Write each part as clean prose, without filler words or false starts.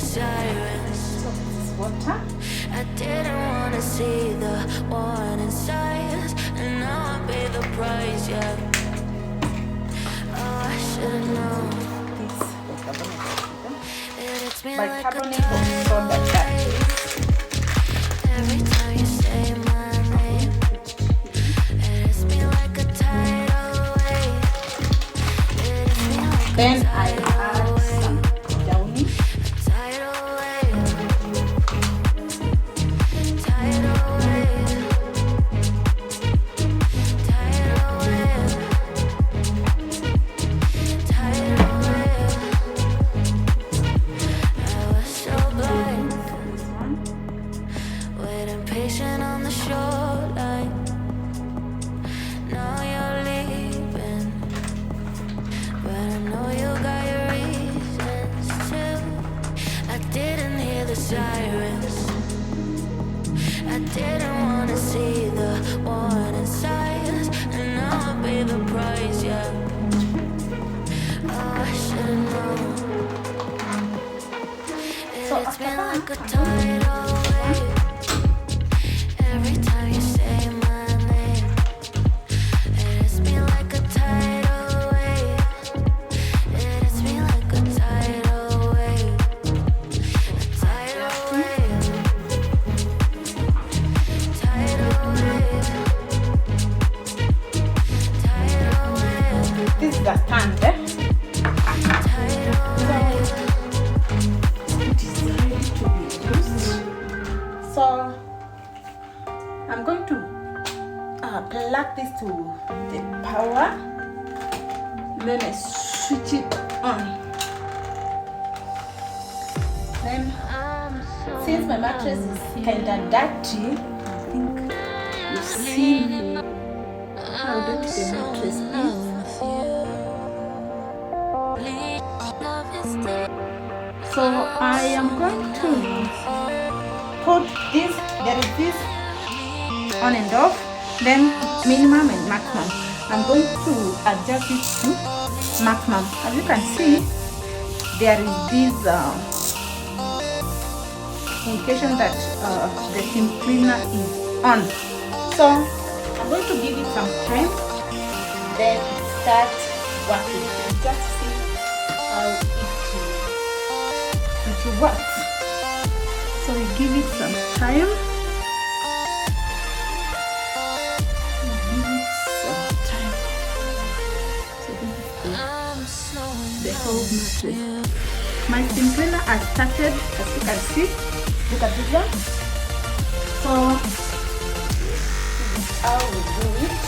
sirens. So this is water. I didn't wanna see the warning signs, and now I pay the price, yeah. Oh, I should've known. This It hits me like a bicarbonate of tidal soda that wave. Every time you say my name, it hits me like a tidal wave. It hits me like a then I tidal add some downy. tidal wave. Tidal wave. Tidal wave. Tidal wave. I was so blind, This one. waiting patient on the shoreline. Now you're leaving, but I know you got your reasons too. I didn't hear the sirens. I didn't wanna see the warning signs, and now I pay the price, yeah. Oh, I should've known. It So hits me after like a that, tidal wave. Every time you say my name, it hits me like a tidal wave. It hits me like a tidal wave. A tidal wave. Tidal wave. Tidal wave. This is the stand. Tidal wave. It is ready to be used. So I'm going to plug this to the power. Then I switch it on. Then since my mattress is kind of dirty, I think you've seen how dirty the mattress is. So I am going to put this, there is this on and off, then minimum and maximum. I'm going to adjust it to maximum. As you can see, there is this indication that the steam cleaner is on. So I'm going to give it some time, then start working. Just see how it works. So we give it some time. So this is the whole mattress. My steam cleaner has started, as you can see. Look at this one. So this is how we do it.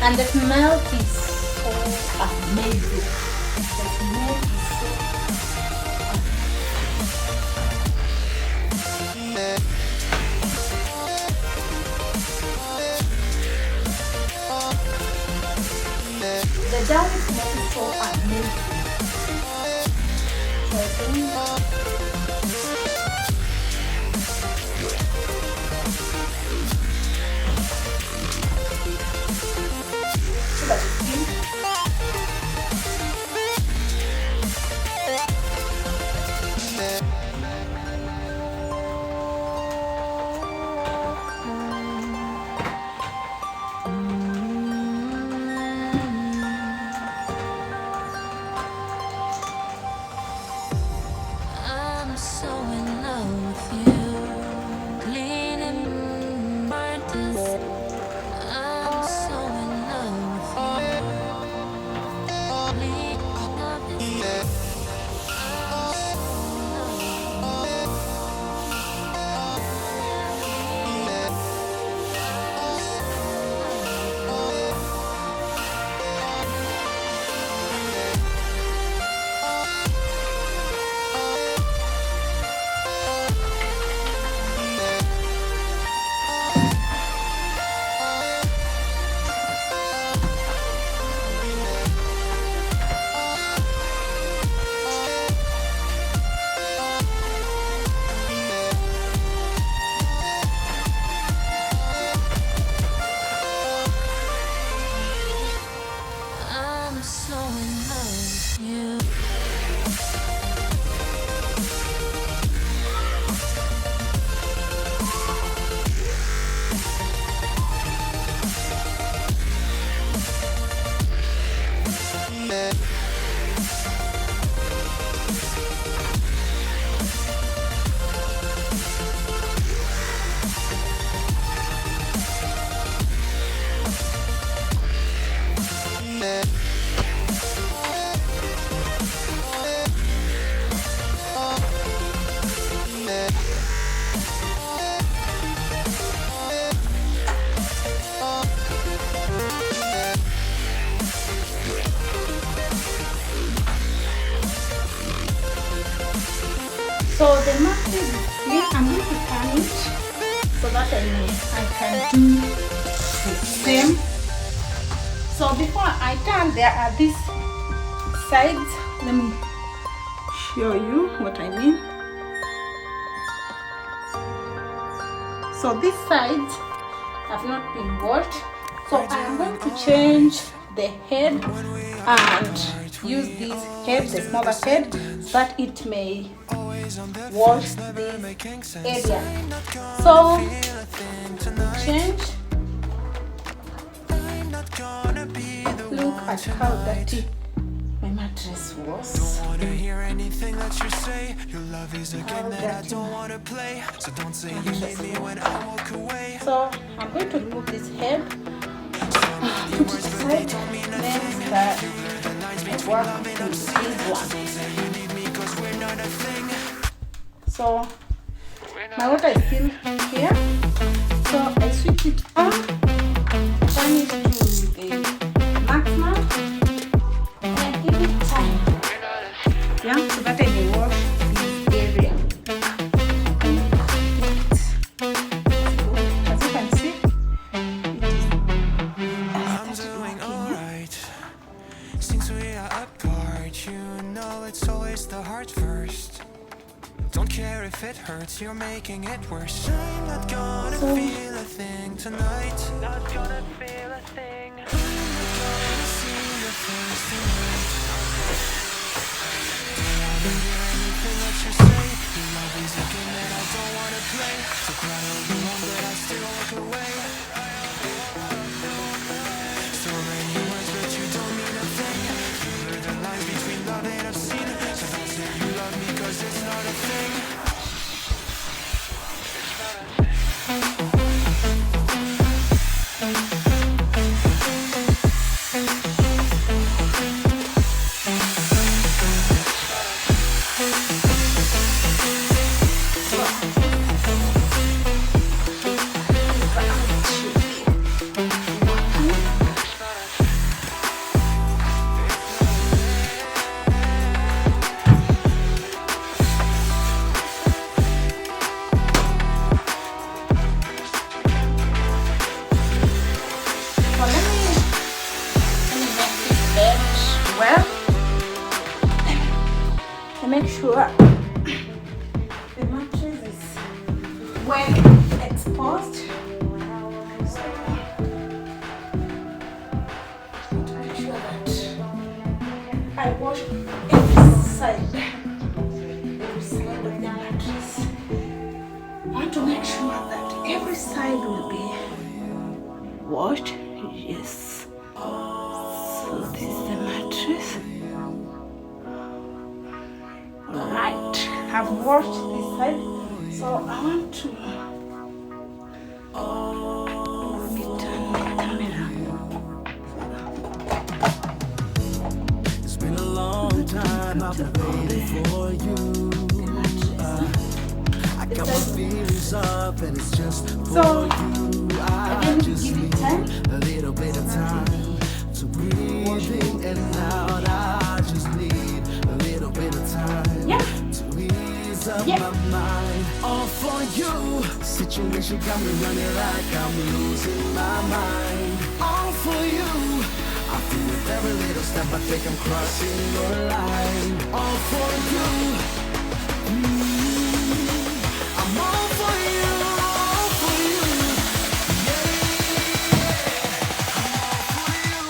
And the smell is so amazing. The smell is so the down smell is so amazing. So I think So before I turn, there are these sides. Let me show you what I mean. So these sides have not been washed. So I am going to change the head and use this head, the smaller head, so that it may wash this area. So change. Look at how dirty my mattress was. Don't wanna hear anything that you say. Your love is a game that I don't wanna play. So don't say you need me when I walk away. So I'm going to remove this head, put it aside, then start my work with this one. So my water is still here. So I switch it on, turn it to the maximum, and give it time. Yeah, so that I may wash this area. As you can see, I'm doing alright. Since we are apart, you know it's always the heart first. Don't care if it hurts, you're making it worse. I'm not gonna feel a thing tonight. Not gonna feel a thing. I'm not gonna see your face tonight. Don't wanna hear anything that you say. Your love is a game that I don't wanna play. So cry all you want, but I still walk away. So many words, but you don't mean a thing. You blur the lines between love and obscene. So don't say you love me, 'cause it's not a thing. Make sure the mattress is well exposed. So to make sure that I wash every side of the mattress. I want to make sure that every side will be washed. Yes. So this is the mattress. Right, I've washed this side, so I want to turn the camera. It's been a long time I've been waiting for you. I got my feelings up and it's just for So you. I just need a little bit of time to breathe in and out. I just need a little bit of time. Yeah. Up my mind, all for you. Situation got me running like I'm losing my mind. All for you. I feel with every little step I take I'm crossing your line. All for you. I'm all for you, all for you. Yeah. I'm all for you,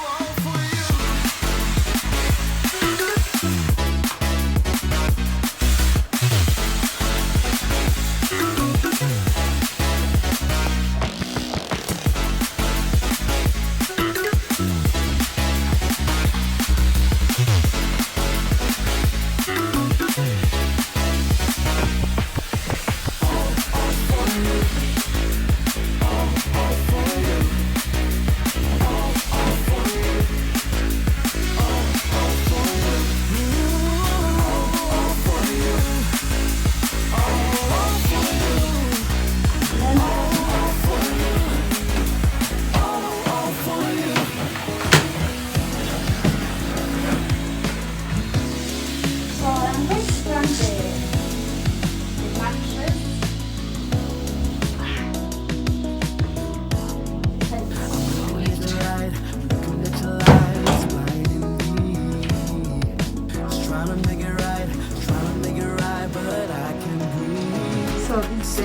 all for you.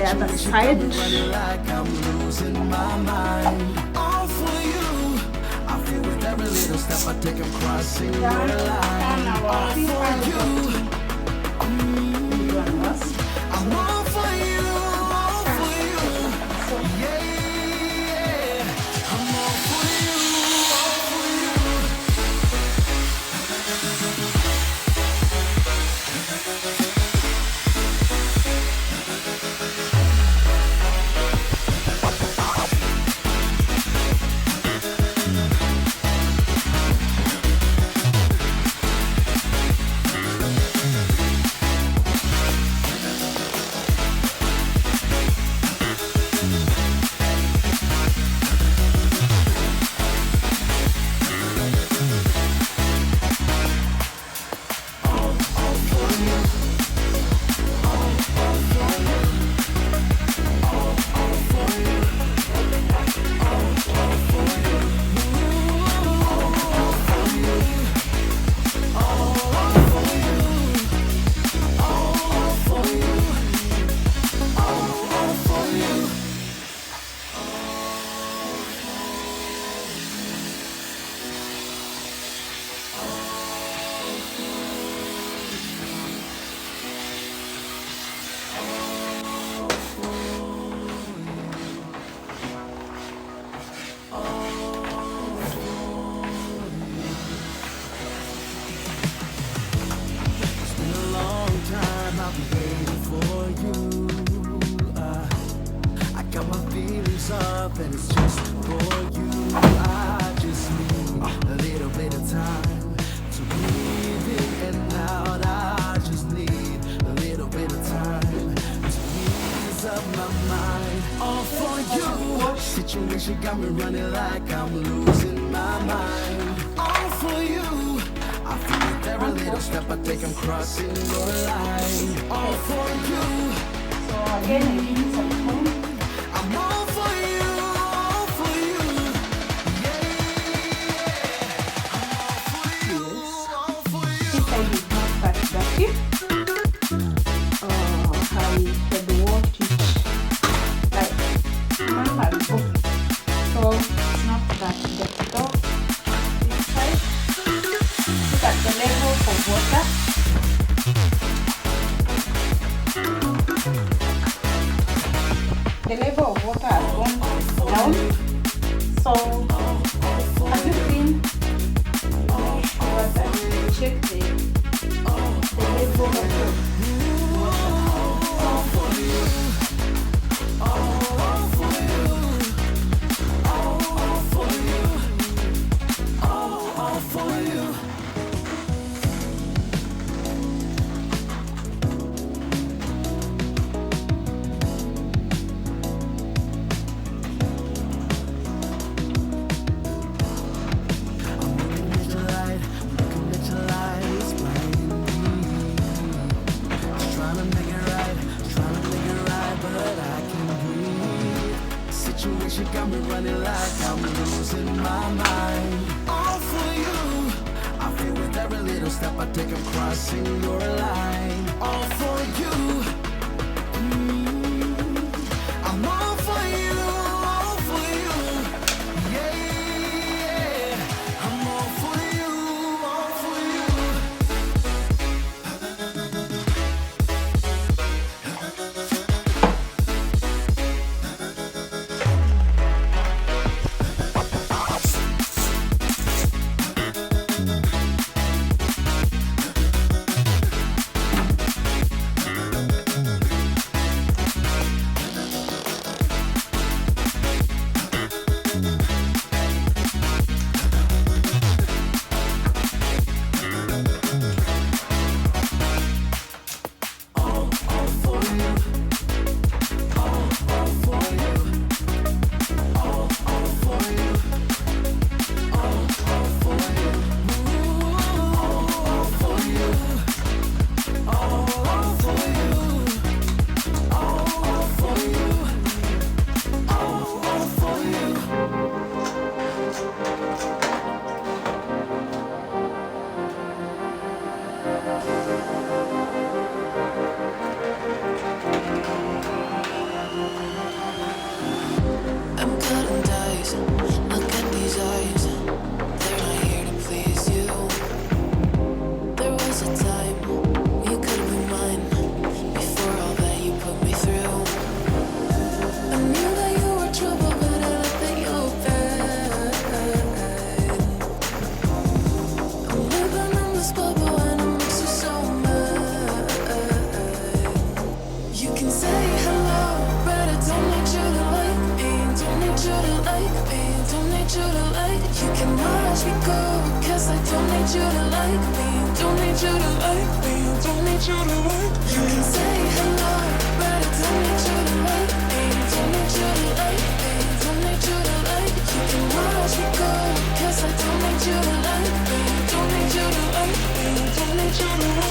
other side. Like I'm losing my mind. All for you. I feel with every little step I take, I'm crossing your line. All for you. I'm all for you, all for you. Yeah, yeah. I'm all for you, all for you. And it's just for you. I just need a little bit of time to breathe in and out. I just need a little bit of time to ease up my mind. All for you. Situation got me running like I'm losing my mind. All for you. I feel with every little step I take, I'm crossing your line. All for you. So again, I give you some tone. I'm all for you. The level of water has gone down. So as you clean water, check the level of water. Situation got me running like I'm losing my mind. All for you. I feel with every little step I take, I'm crossing your line. All for you. I'm all for you, all for you. Yeah, yeah. I'm all for you, all for you. need you to like. You can watch me go, 'cause I don't need you to like me. Don't need you to like me. Don't need you to like me. You can say hello, but I don't need you to like me. Don't need you to like me. Don't need you to like. You can watch me go, 'cause I don't need you to like me. Don't need you to like me. Don't need you to like me.